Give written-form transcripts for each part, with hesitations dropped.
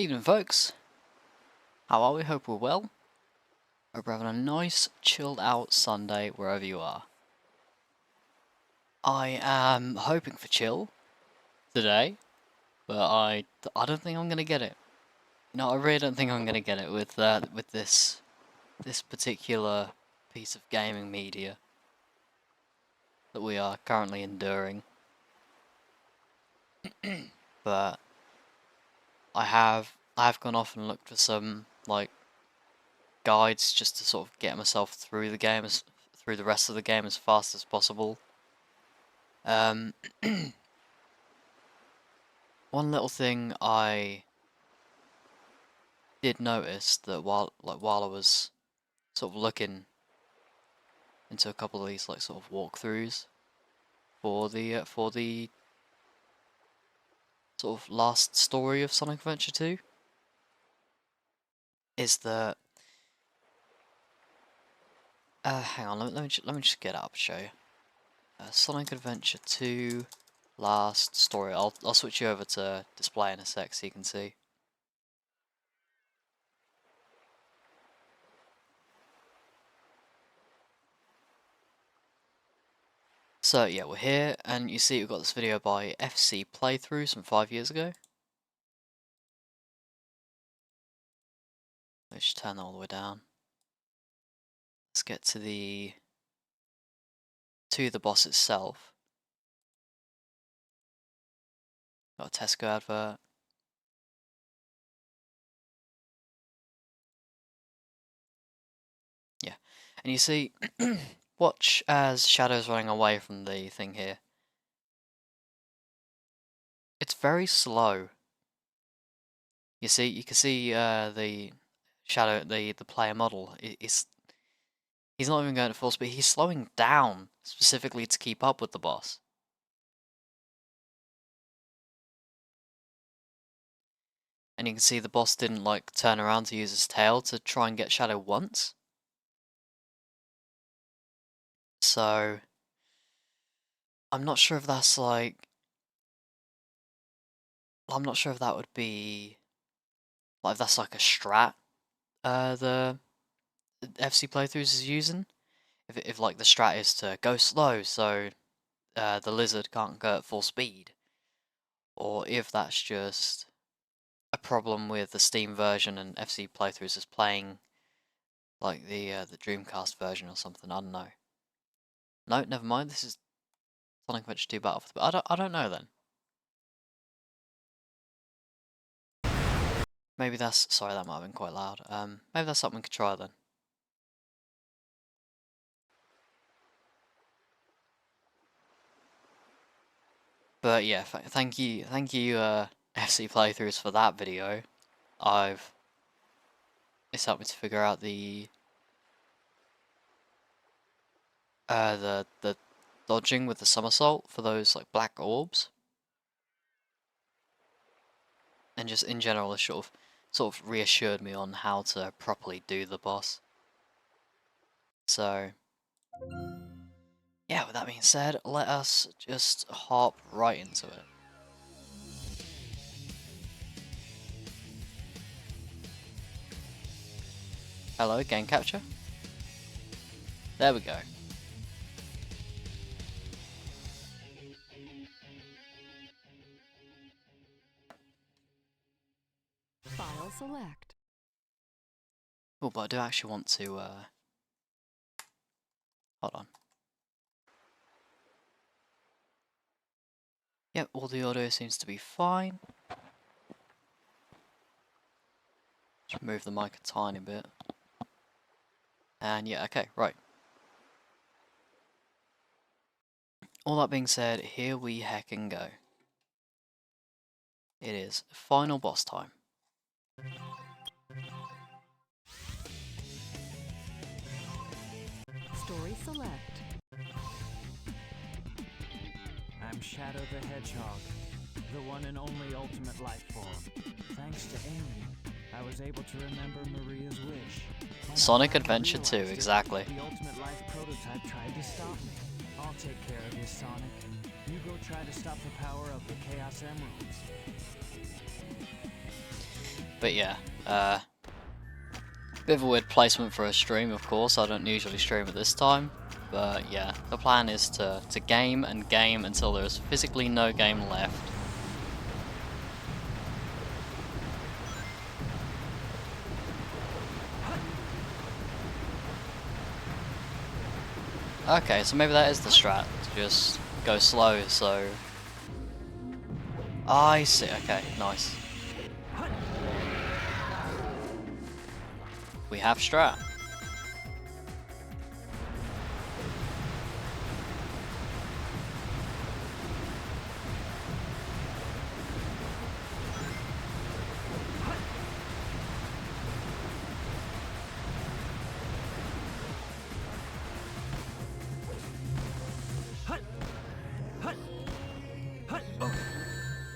Evening folks, how are we? Hope we're well. Hope we're having a nice chilled out Sunday wherever you are. I am hoping for chill today, but I don't think I'm gonna get it. I really don't think I'm gonna get it with this particular piece of gaming media that we are currently enduring. But I've gone off and looked for some guides just to sort of get myself through the rest of the game as fast as possible. One little thing I did notice that while I was sort of looking into a couple of these sort of walkthroughs for the sort of last story of Sonic Adventure 2, is that hang on, let me just get up and show you. Sonic Adventure 2 last story. I'll switch you over to display in a sec so you can see. So yeah, we're here, and you see we've got this video by FC Playthroughs from 5 years ago. Let's turn that all the way down. Let's get to the boss itself. Got a Tesco advert. Yeah, and you see, watch as Shadow's running away from the thing here. It's very slow. You can see the Shadow, the player model. He's not even going at full speed. He's slowing down specifically to keep up with the boss. And you can see the boss didn't turn around to use his tail to try and get Shadow once. So I'm not sure if that's I'm not sure if that would be if that's a strat the FC Playthroughs is using. If the strat is to go slow so the lizard can't go at full speed, or if that's just a problem with the Steam version and FC Playthroughs is playing the Dreamcast version or something. I don't know. No, never mind. This is Sonic Adventure 2 Battle for the... I don't know then. Maybe that's... Sorry, that might have been quite loud. Maybe that's something we could try then. But yeah, thank you, FC Playthroughs for that video. It's helped me to figure out the dodging with the somersault for those black orbs. And just in general, it sort of reassured me on how to properly do the boss. So yeah, with that being said, let us just hop right into it. Hello, game capture. There we go. File select. Oh, but I do actually want to hold on. Yep, all the audio seems to be fine. Just move the mic a tiny bit. And yeah, okay, right. All that being said, here we heckin' go. It is final boss time. Story select. I'm Shadow the Hedgehog, the one and only ultimate life form. Thanks to Amy, I was able to remember Maria's wish. Sonic Adventure 2, exactly. The ultimate life prototype tried to stop me. I'll take care of you, Sonic. You go try to stop the power of the Chaos Emeralds. But yeah, bit of a weird placement for a stream, of course. I don't usually stream at this time. But yeah, the plan is to game and game until there's physically no game left. Okay, so maybe that is the strat, to just go slow, so... I see, okay, nice. We have strat.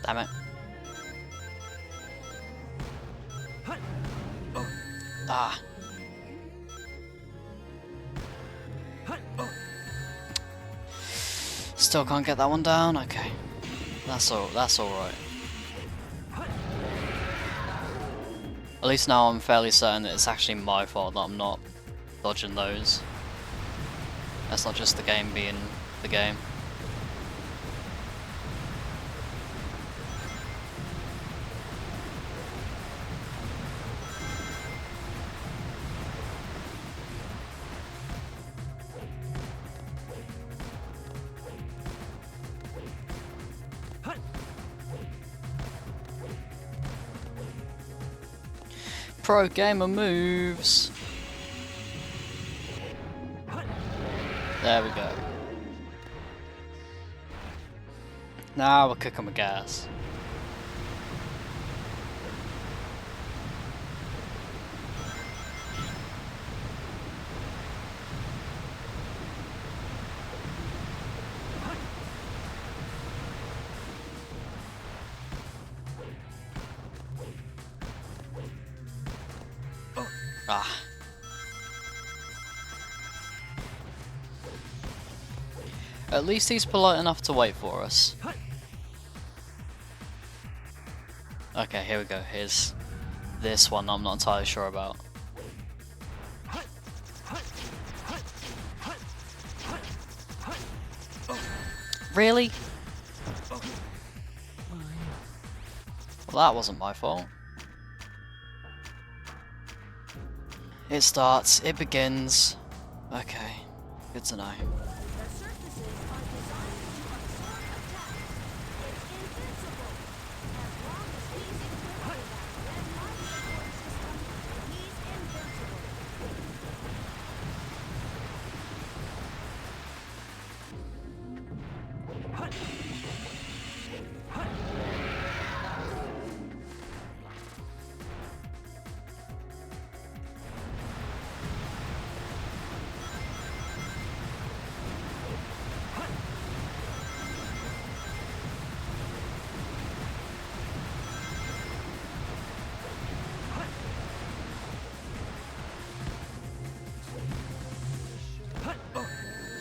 Damn it. Ah. Still can't get that one down. Okay, that's all right. At least now I'm fairly certain that it's actually my fault that I'm not dodging those. That's not just the game being the game. Pro gamer moves. There we go. Now we'll kick on the gas. Ah. At least he's polite enough to wait for us. Okay, here we go. Here's this one I'm not entirely sure about. Really? Well, that wasn't my fault. It starts, it begins. Okay, good to know.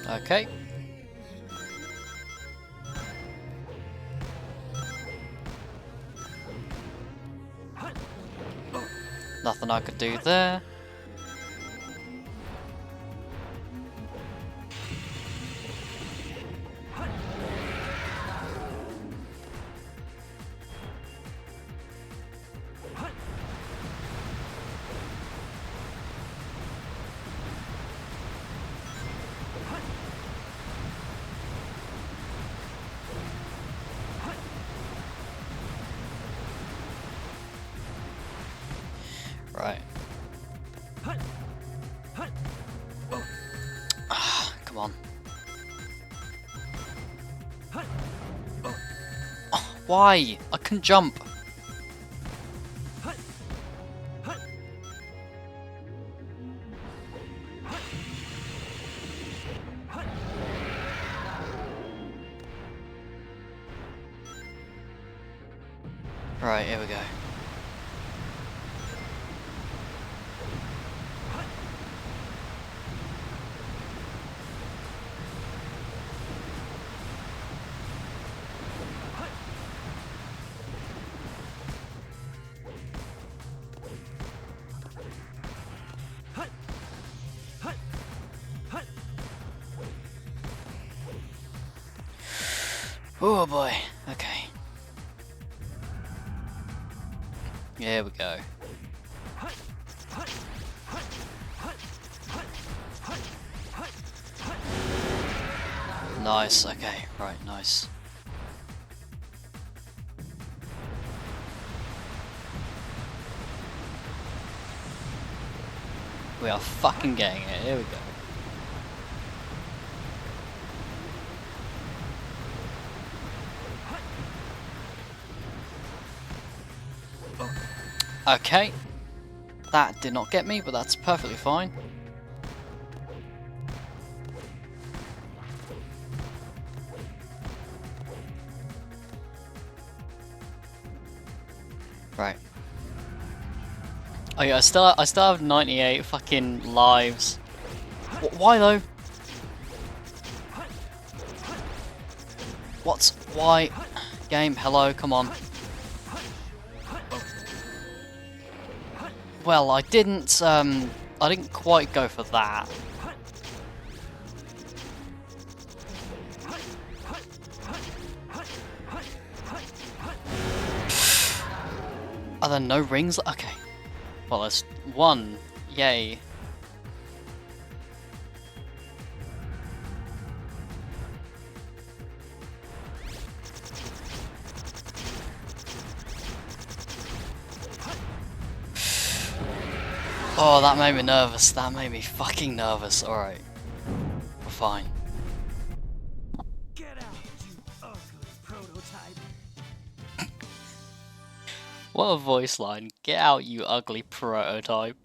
Okay. Nothing I could do there. Right. Ah, come on. Oh, why? I couldn't jump. Right, here we go. Oh boy. Okay. Here we go. Nice. Okay. Right. Nice. We are fucking getting it. Here we go. Okay. That did not get me, but that's perfectly fine. Right. Oh yeah, I still have 98 fucking lives. Why though? Why? Game, hello, come on. Well, I didn't quite go for that. Are there no rings? Okay. Well, there's one. Yay. Oh, that made me nervous. That made me fucking nervous. Alright. We're fine. Get out, you ugly prototype. What a voice line. Get out, you ugly prototype.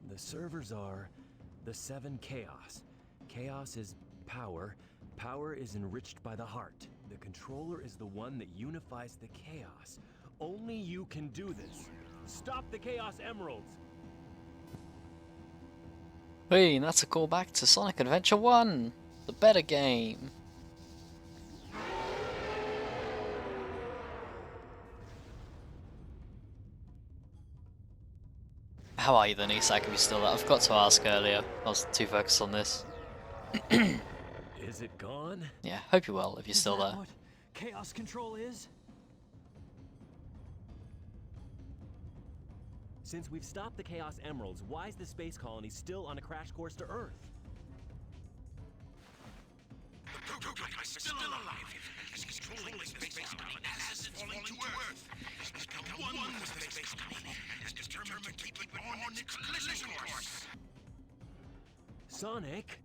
The servers are the 7 Chaos. Chaos is power. Power is enriched by the heart. The controller is the one that unifies the chaos. Only you can do this. Stop the Chaos Emeralds! Hey, that's a callback to Sonic Adventure 1, the better game. How are you then, Isak, if you're still there? I forgot to ask earlier. I was too focused on this. Is it gone? Yeah, hope you're well if you're still there. What chaos control is? Since we've stopped the Chaos Emeralds, why is the space colony still on a crash course to Earth? The prototype is still alive. He's controlling the space colony as it's falling to Earth. He's become one with the space colony and is determined to keep it on its collision course. Sonic?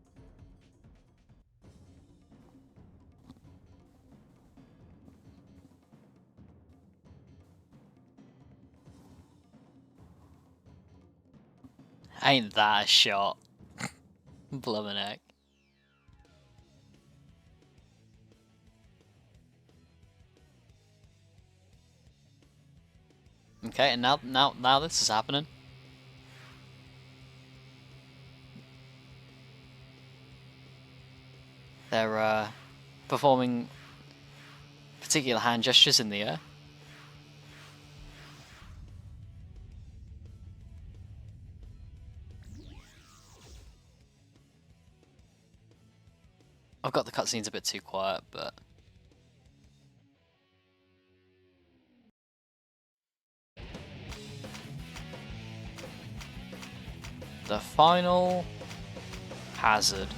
Ain't that a shot? Blummin' heck. Okay, and now this is happening. They're performing particular hand gestures in the air. I've got the cutscenes a bit too quiet, but the final hazard.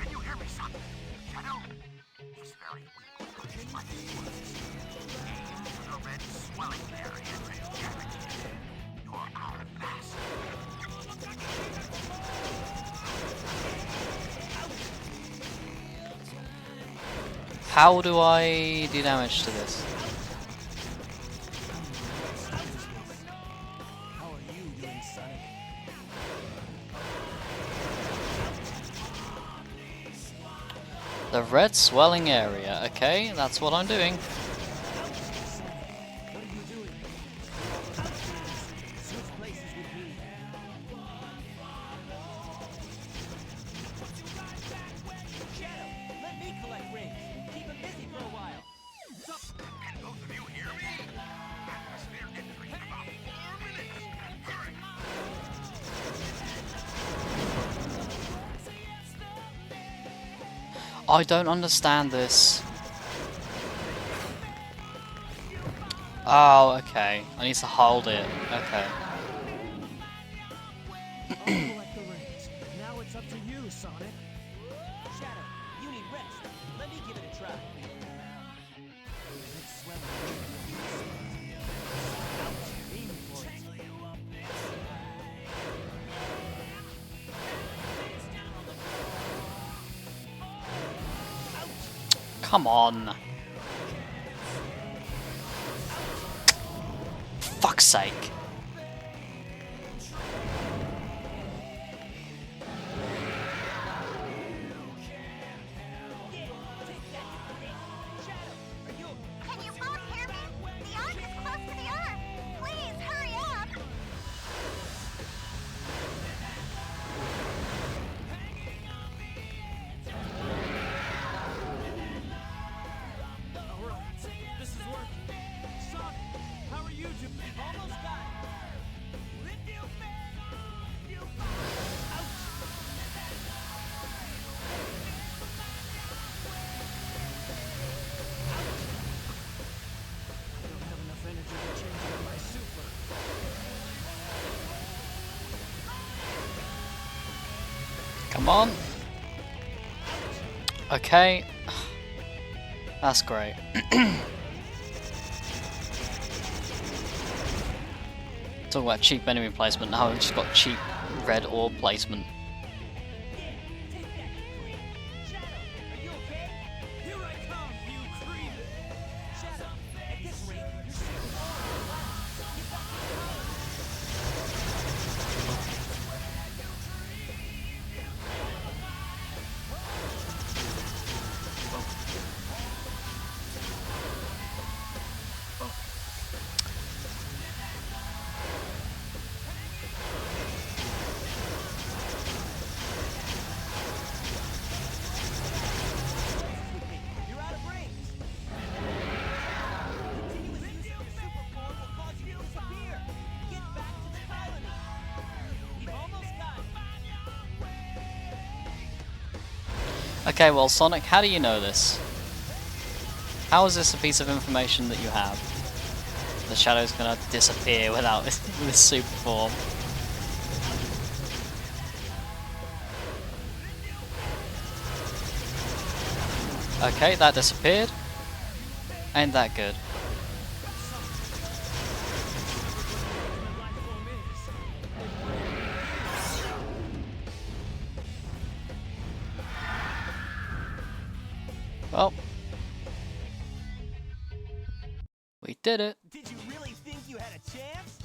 Can you hear me, son? Shadow? He's very weak. Aim for the red swelling area. You're out of gas. How do I do damage to this? How are you doing, Sonic? The red swelling area. Okay, that's what I'm doing. What are you doing? Switch places with me. Shadow, let me collect rings. Keep him busy I don't understand this. Oh, okay. I need to hold it. Okay. I'll collect the rings. Now it's up to you, Sonic. Shadow, you need rest. Let me give it a try. It's swelling. Aim for it. Come on. Fuck's sake. Can you both hear me? The Ark is close to the Earth. Please hurry up. Alright, this is working. Sonic, how are you doing? Almost got it. I don't have enough energy to change into my super. Come on. Okay. That's great. Talk about cheap enemy placement. Now we've just got cheap red orb placement. Shadow, are you okay? Here I come, you creep! Shadow, at this rate, you're super forward will last. Get back to the colony. You're out of rings. Continuous use of your super form will cause you to disappear. Get back to the colony. We've almost got it. Okay, well, Sonic, how do you know this? How is this a piece of information that you have? The Shadow's gonna disappear without this super form. Okay, that disappeared. Ain't that good? Well, we did it. Did you really think you had a chance?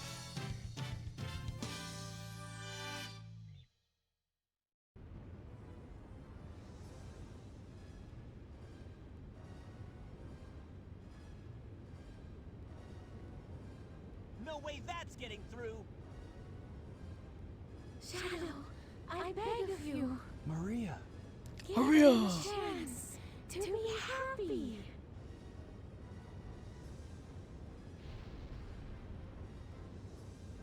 No way that's getting through. Shadow, I beg of you. Maria. Give me a chance to be happy.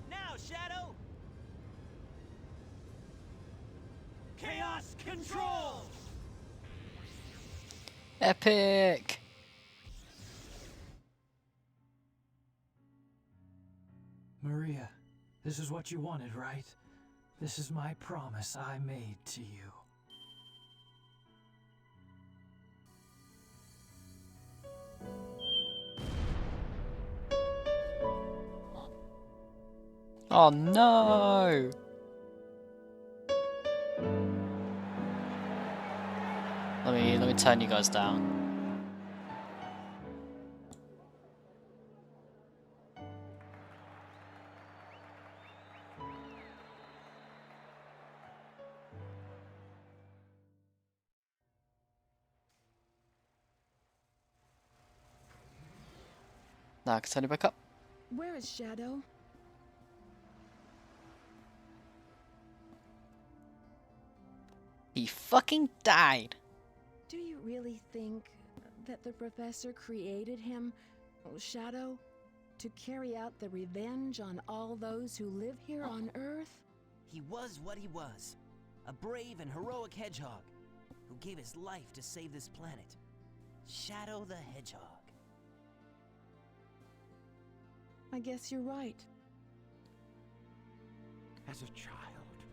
Now, Shadow. Chaos control. Epic! Maria, this is what you wanted, right? This is my promise I made to you. Oh no! Let me turn you guys down. Now I can turn you back up. Where is Shadow? He fucking died. Do you really think that the professor created him, Shadow, to carry out the revenge on all those who live here on Earth? He was what he was. A brave and heroic hedgehog. who gave his life to save this planet. Shadow the Hedgehog. I guess you're right. As a child,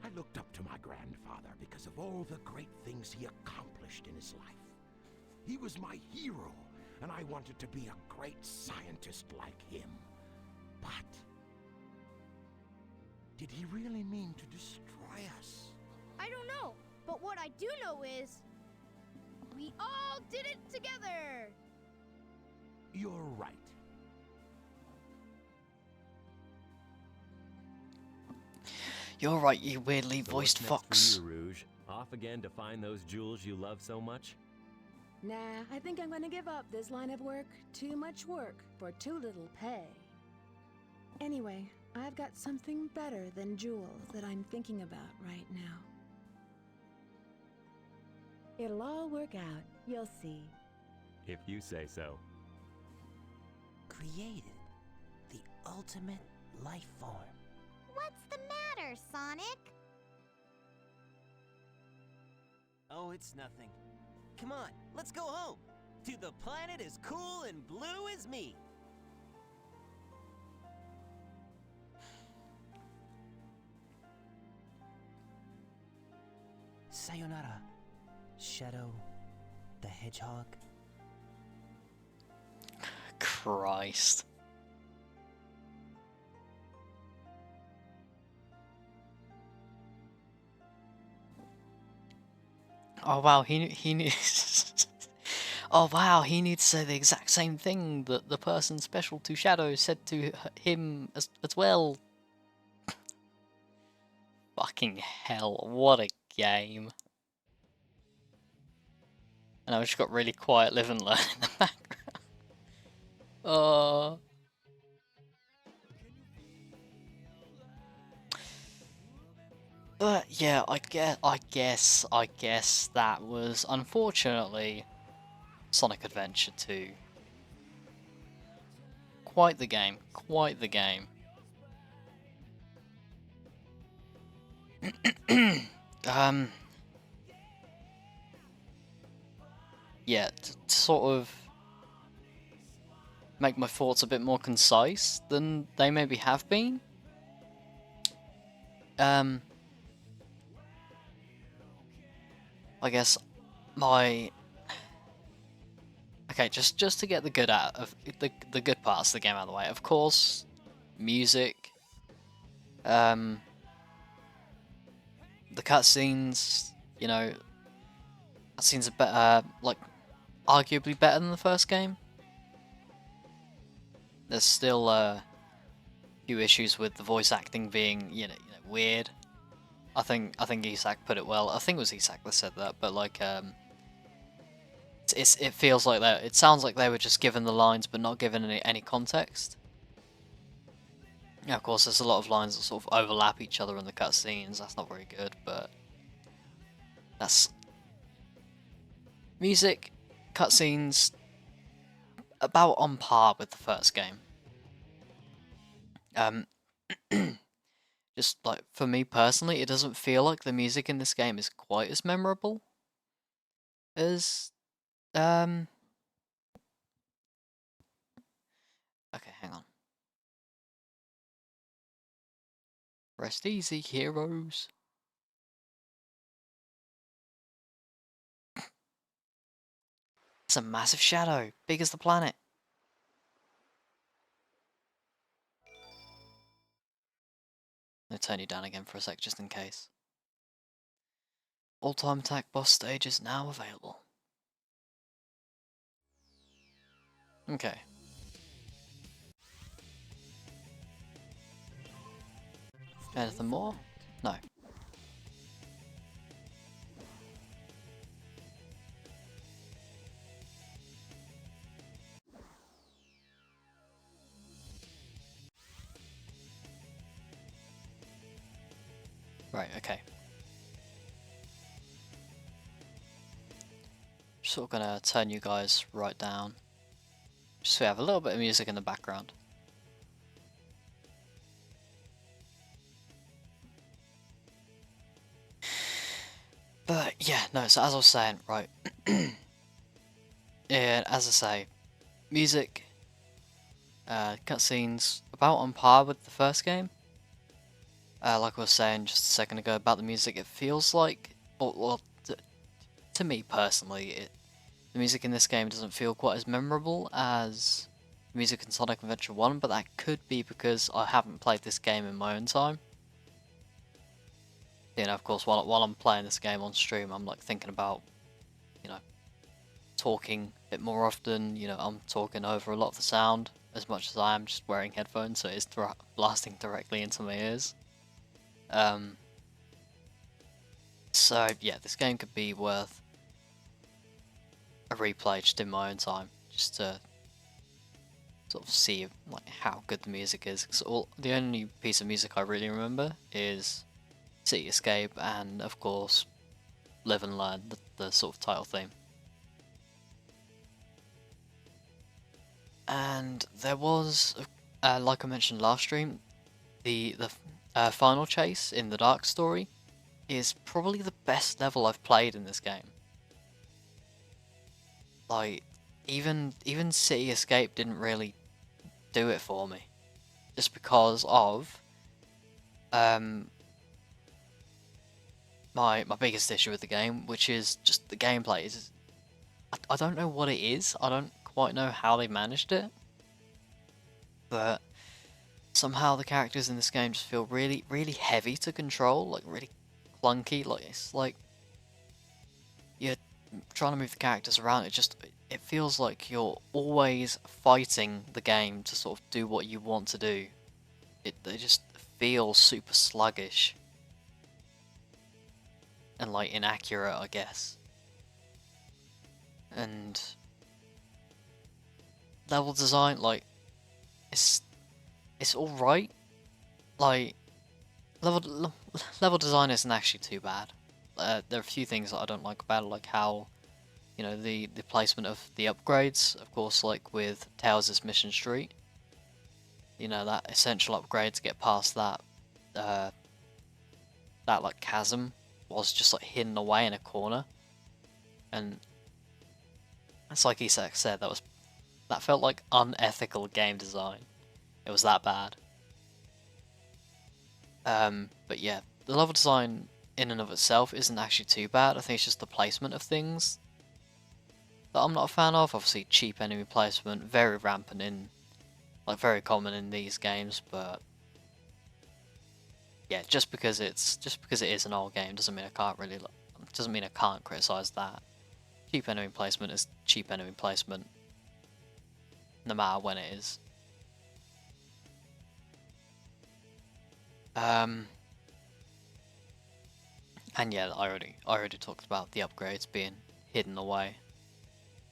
I looked up to my grandfather because of all the great things he accomplished in his life. He was my hero, and I wanted to be a great scientist like him. But did he really mean to destroy us? I don't know, but what I do know is we all did it together. You're right. You're right, you weirdly So voiced what's next fox. for you, Rouge? Off again to find those jewels you love so much? Nah, I think I'm gonna give up this line of work. Too much work for too little pay. Anyway, I've got something better than jewels that I'm thinking about right now. It'll all work out, you'll see. If you say so. Created the ultimate life form. What's the matter, Sonic? Oh, it's nothing. Come on, let's go home. To the planet as cool and blue as me. Sayonara, Shadow the Hedgehog. Christ. Oh wow, he knew. Oh wow, he needs to say the exact same thing that the person special to Shadow said to him as well. Fucking hell, what a game. And I just got really quiet, live and learn in the background. But yeah, I guess that was unfortunately Sonic Adventure 2. Quite the game, quite the game. Yeah, to sort of make my thoughts a bit more concise than they maybe have been. I guess my okay, just to get the good out of the good parts of the game out of the way. Of course, music, the cutscenes. You know, cutscenes are better, like arguably better than the first game. There's still a few issues with the voice acting being, weird. I think Isak put it well. I think it was Isak that said that, but like, it feels like that. It sounds like they were just given the lines, but not given any context. Yeah, of course, there's a lot of lines that sort of overlap each other in the cutscenes. That's not very good, but that's music, cutscenes, about on par with the first game. Just like for me personally, it doesn't feel like the music in this game is quite as memorable as okay, hang on. Rest easy, heroes. It's a massive shadow, big as the planet. I'm gonna turn you down again for a sec, just in case. All-time attack boss stage is now available. Okay. Anything more? No. Right, okay. Just sort of gonna turn you guys right down. Just so we have a little bit of music in the background. But yeah, no, so as I was saying, right, yeah, as I say, music, cutscenes, about on par with the first game. Like I was saying just a second ago about the music, it feels like, well, to me personally, the music in this game doesn't feel quite as memorable as music in Sonic Adventure 1, but that could be because I haven't played this game in my own time. You know, of course, while I'm playing this game on stream, I'm like thinking about, you know, talking a bit more often. You know, I'm talking over a lot of the sound as much as I am just wearing headphones, so it's blasting directly into my ears. So yeah, this game could be worth a replay just in my own time, just to sort of see like how good the music is. Because the only piece of music I really remember is City Escape and of course Live and Learn, the sort of title theme. And there was, like I mentioned last stream, the final chase in the Dark Story is probably the best level I've played in this game. Like, even City Escape didn't really do it for me, just because of my biggest issue with the game, which is just the gameplay. I don't know what it is. I don't quite know how they managed it, but somehow the characters in this game just feel really, really heavy to control, like really clunky. Like it's like you're trying to move the characters around. It feels like you're always fighting the game to sort of do what you want to do. They just feel super sluggish and like inaccurate, I guess. And level design, like it's all right. Like level design isn't actually too bad. There are a few things that I don't like about it, like how, you know, the placement of the upgrades. Of course, like with Tails' Mission Street, you know, that essential upgrade to get past that that like chasm was just like hidden away in a corner, and it's like Isak said, that felt like unethical game design. It was that bad. But yeah, the level design in and of itself isn't actually too bad. I think it's just the placement of things that I'm not a fan of. Obviously, cheap enemy placement, very rampant like very common in these games. But yeah, just because it is an old game doesn't mean I can't criticize that. Cheap enemy placement is cheap enemy placement, no matter when it is. And yeah, I already talked about the upgrades being hidden away.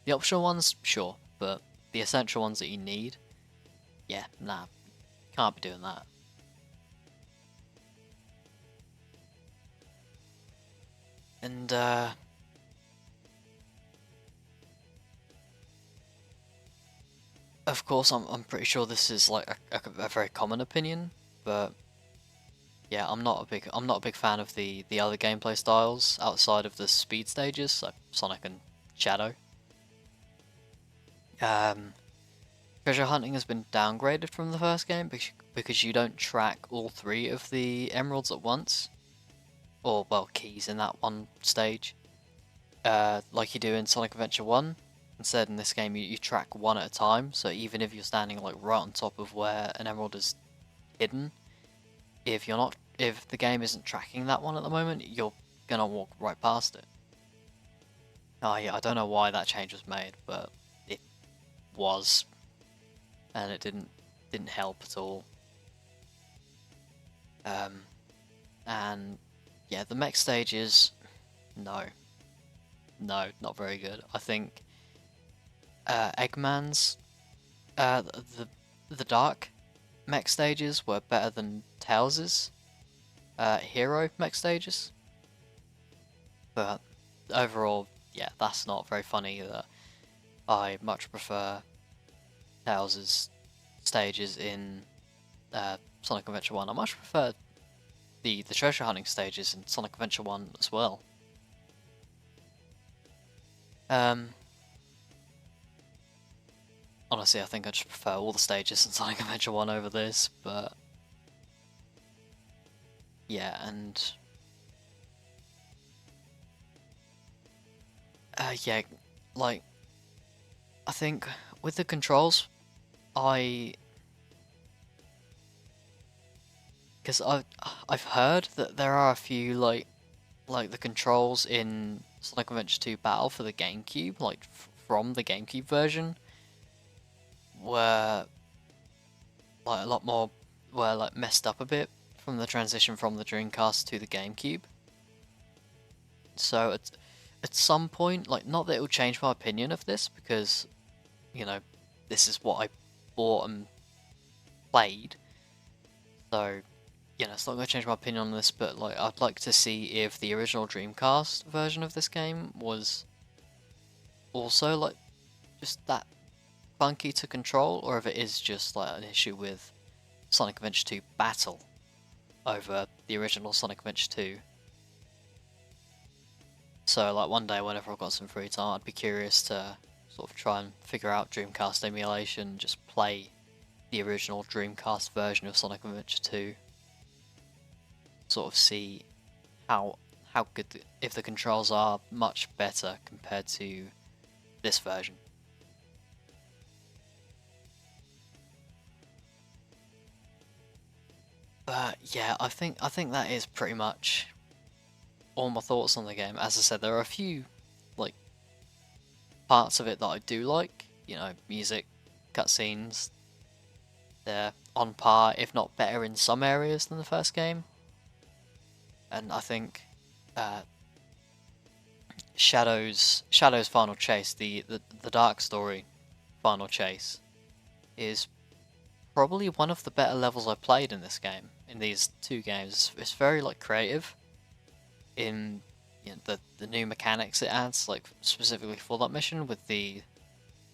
The optional ones, sure, but the essential ones that you need, yeah, nah, can't be doing that. And of course, I'm pretty sure this is like a very common opinion, but yeah, I'm not a big fan of the other gameplay styles outside of the speed stages, like Sonic and Shadow. Treasure hunting has been downgraded from the first game because you don't track all 3 of the emeralds at once, or well, keys in that one stage, like you do in Sonic Adventure 1. Instead, in this game, you track one at a time. So even if you're standing like right on top of where an emerald is hidden, if the game isn't tracking that one at the moment, you're gonna walk right past it. Oh yeah, I don't know why that change was made, but it was, and it didn't help at all. And yeah, the mech stages, no, not very good. I think Eggman's the dark mech stages were better than Tails' hero mech stages, but overall, yeah, that's not very funny either. I much prefer Tails' stages in Sonic Adventure 1. I much prefer the treasure hunting stages in Sonic Adventure 1 as well. Honestly, I think I just prefer all the stages in Sonic Adventure 1 over this, but yeah, and yeah, like I think with the controls, because I've heard that there are a few like the controls in Sonic Adventure 2 Battle for the GameCube, like from the GameCube version, were like a lot more were like messed up a bit from the transition from the Dreamcast to the GameCube. So at some point, like, not that it will change my opinion of this, because you know this is what I bought and played, so you know it's not going to change my opinion on this. But like, I'd like to see if the original Dreamcast version of this game was also like just that funky to control, or if it is just like an issue with Sonic Adventure 2 Battle over the original Sonic Adventure 2. So like one day whenever I've got some free time, I'd be curious to sort of try and figure out Dreamcast emulation, just play the original Dreamcast version of Sonic Adventure 2, sort of see how good if the controls are much better compared to this version. But yeah, I think that is pretty much all my thoughts on the game. As I said, there are a few like parts of it that I do like. You know, music, cutscenes. They're on par, if not better, in some areas than the first game. And I think Shadow's final chase, the Dark Story final chase, is probably one of the better levels I've played in this game. In these two games, it's very like creative in the new mechanics it adds, like specifically for that mission with the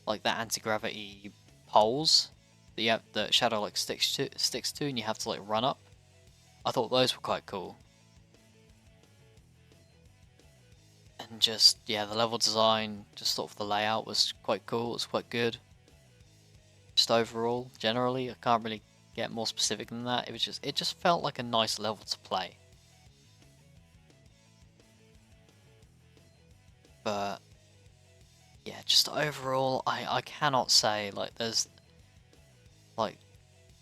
like the anti-gravity poles that Shadow like sticks to, and you have to like run up. I thought those were quite cool. And just yeah, the level design, just sort of the layout was quite cool. It was quite good. Just overall, generally, I can't really get more specific than that. It just felt like a nice level to play. But yeah, just overall, I cannot say like there's like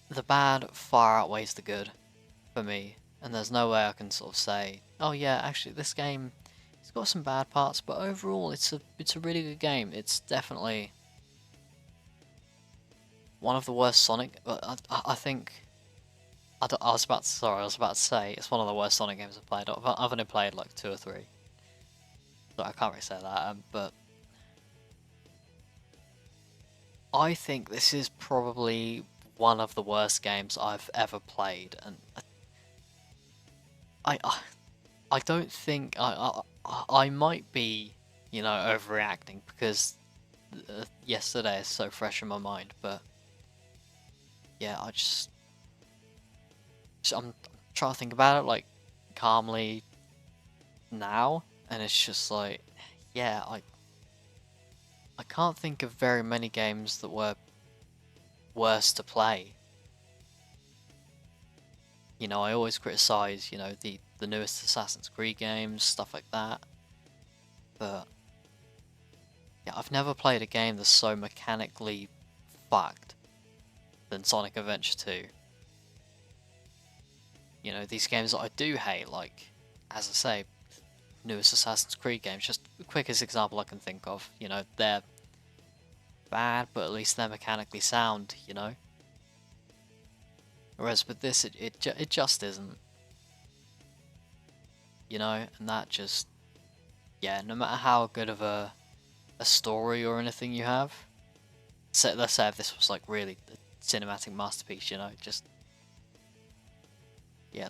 the bad far outweighs the good for me, and there's no way I can sort of say, oh yeah, actually this game it's got some bad parts, but overall it's a really good game. It's definitely one of the worst Sonic. I think I was about to say it's one of the worst Sonic games I've played. I've only played like 2 or 3, so I can't really say that. But I think this is probably one of the worst games I've ever played, and I don't think I might be, you know, overreacting because yesterday is so fresh in my mind. But yeah, I'm trying to think about it like calmly now, and it's just like, yeah, I can't think of very many games that were worse to play. You know, I always criticize, you know, the newest Assassin's Creed games, stuff like that. But yeah, I've never played a game that's so mechanically fucked than Sonic Adventure 2. You know, these games that I do hate, like, as I say, newest Assassin's Creed games, just the quickest example I can think of. You know, they're bad, but at least they're mechanically sound, you know? Whereas with this, it just isn't. You know, and that just, yeah, no matter how good of a story or anything you have, let's say if this was like really a cinematic masterpiece, you know, just, yeah,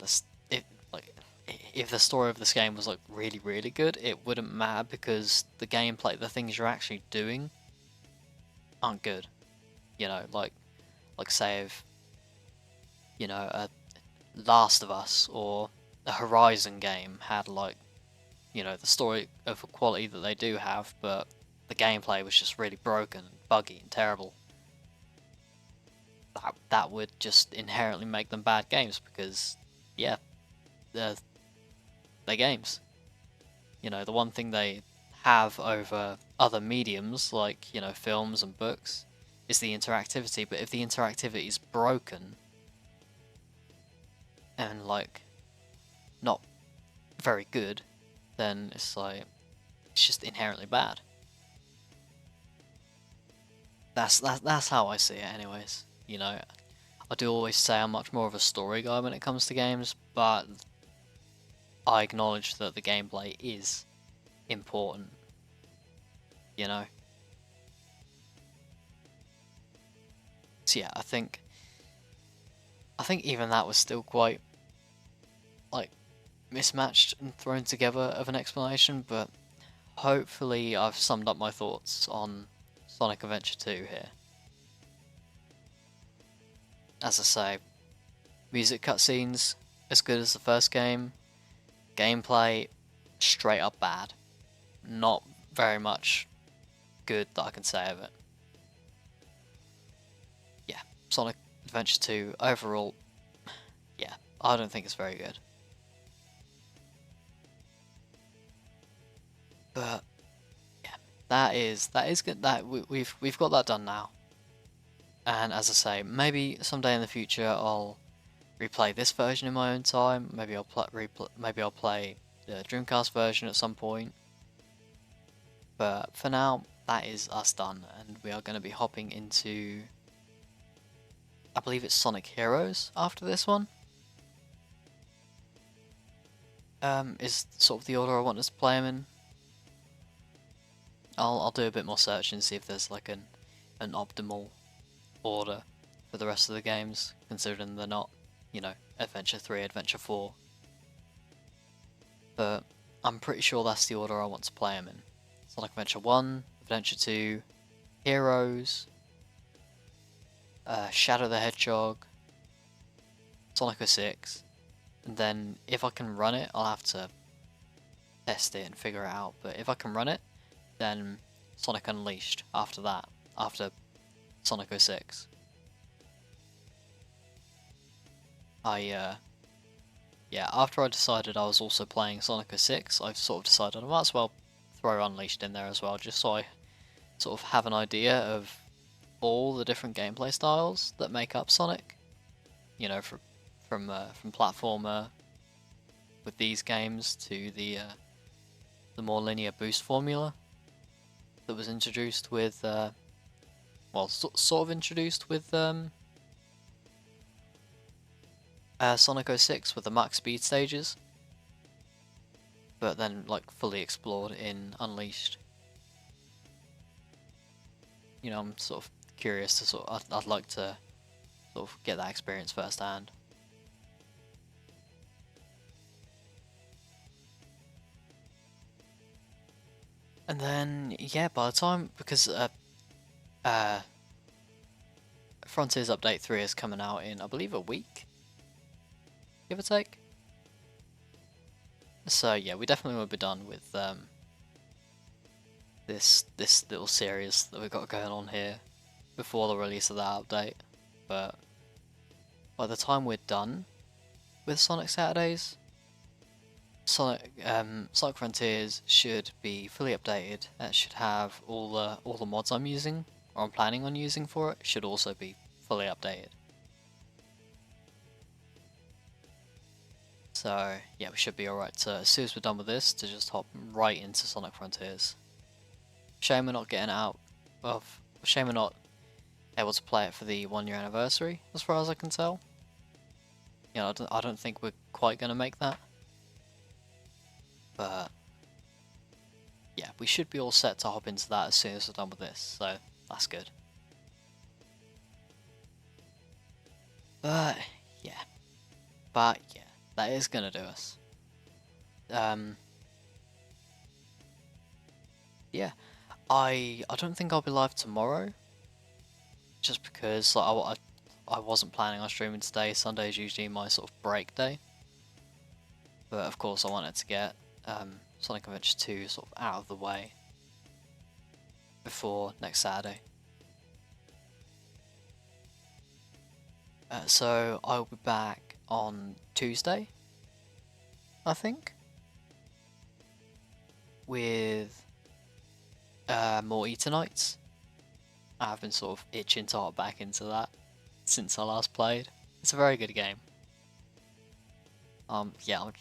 if the story of this game was like really, really good, it wouldn't matter because the gameplay, the things you're actually doing aren't good. You know, like say if, you know, a Last of Us or a Horizon game had like, you know, the story of quality that they do have, but the gameplay was just really broken, buggy, and terrible, that would just inherently make them bad games because, yeah, they're games. You know, the one thing they have over other mediums like, you know, films and books is the interactivity, but if the interactivity is broken and like not very good, then it's like it's just inherently bad. That's how I see it anyways. You know, I do always say I'm much more of a story guy when it comes to games, but I acknowledge that the gameplay is important, you know. So yeah, I think even that was still quite like mismatched and thrown together of an explanation, but hopefully I've summed up my thoughts on Sonic Adventure 2 here. As I say, music cutscenes as good as the first game, gameplay straight up bad. Not very much good that I can say of it. Yeah, Sonic Adventure 2 overall, yeah, I don't think it's very good. But yeah, that is good. That we've got that done now. And as I say, maybe someday in the future I'll replay this version in my own time. Maybe I'll play the Dreamcast version at some point. But for now, that is us done, and we are going to be hopping into, I believe it's Sonic Heroes after this one. Is sort of the order I want us to play them in. I'll do a bit more searching and see if there's like an optimal order for the rest of the games, considering they're not, you know, Adventure 3, Adventure 4. But I'm pretty sure that's the order I want to play them in. Sonic Adventure 1, Adventure 2, Heroes, Shadow the Hedgehog, Sonic 06, and then if I can run it, I'll have to test it and figure it out, but if I can run it, then Sonic Unleashed after that, after Sonic 06. Yeah, after I decided I was also playing Sonic 06, I've sort of decided I might as well throw Unleashed in there as well, just so I sort of have an idea of all the different gameplay styles that make up Sonic. You know, from platformer with these games to the more linear boost formula that was introduced with, well, sort of introduced with Sonic 06 with the max speed stages, but then like fully explored in Unleashed. You know, I'm sort of curious to I'd like to sort of get that experience firsthand. And then yeah, by the time, because Frontiers Update 3 is coming out in, I believe, a week, give or take. So yeah, we definitely will be done with this little series that we've got going on here before the release of that update. But by the time we're done with Sonic Saturdays, Sonic Frontiers should be fully updated. It should have all the mods I'm using or I'm planning on using for it should also be fully updated. So yeah, we should be alright to, as soon as we're done with this, to just hop right into Sonic Frontiers. Shame we're not getting out of. Shame we're not able to play it for the 1-year anniversary, as far as I can tell. You know, I don't think we're quite gonna make that. But yeah, we should be all set to hop into that as soon as we're done with this, so that's good. But yeah, that is gonna do us. Yeah, I don't think I'll be live tomorrow, just because like I wasn't planning on streaming today. Sunday is usually my sort of break day, but of course I wanted to get Sonic Adventure 2 sort of out of the way. before next Saturday. So I'll be back on Tuesday, I think, with more Etonites. I've been sort of itching to hop back into that since I last played. It's a very good game. Yeah, I'm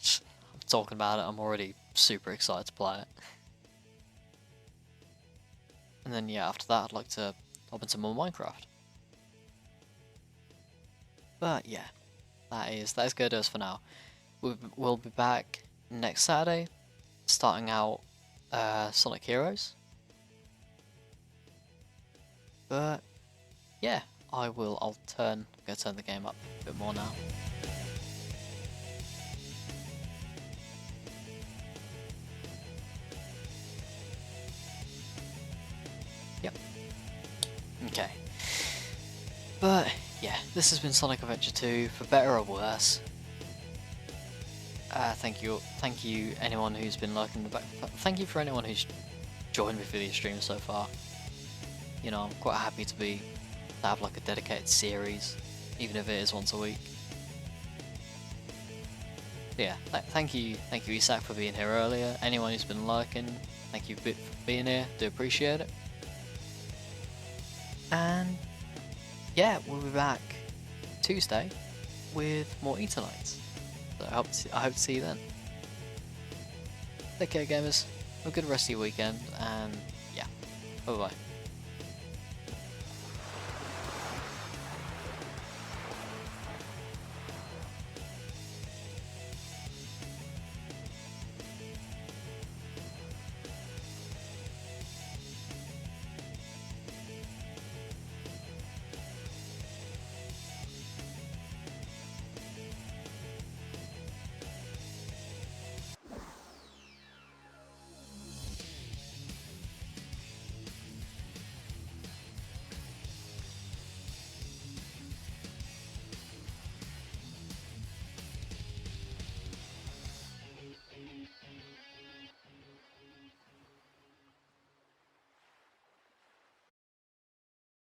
talking about it. I'm already super excited to play it. And then yeah, after that, I'd like to hop into more Minecraft. But yeah, that is good as for now. We'll be back next Saturday, starting out Sonic Heroes. But yeah, I'll turn the game up a bit more now. Yep. Okay. But yeah, this has been Sonic Adventure 2, for better or worse. Thank you anyone who's been lurking in the back. Thank you for anyone who's joined me for these streams so far. You know, I'm quite happy to have like a dedicated series, even if it is once a week. But yeah, thank you Isak for being here earlier. Anyone who's been lurking, thank you for being here. Do appreciate it. And yeah, we'll be back Tuesday with more Etonites. So I hope to see you then. Take care, gamers. Have a good rest of your weekend, and yeah, bye bye.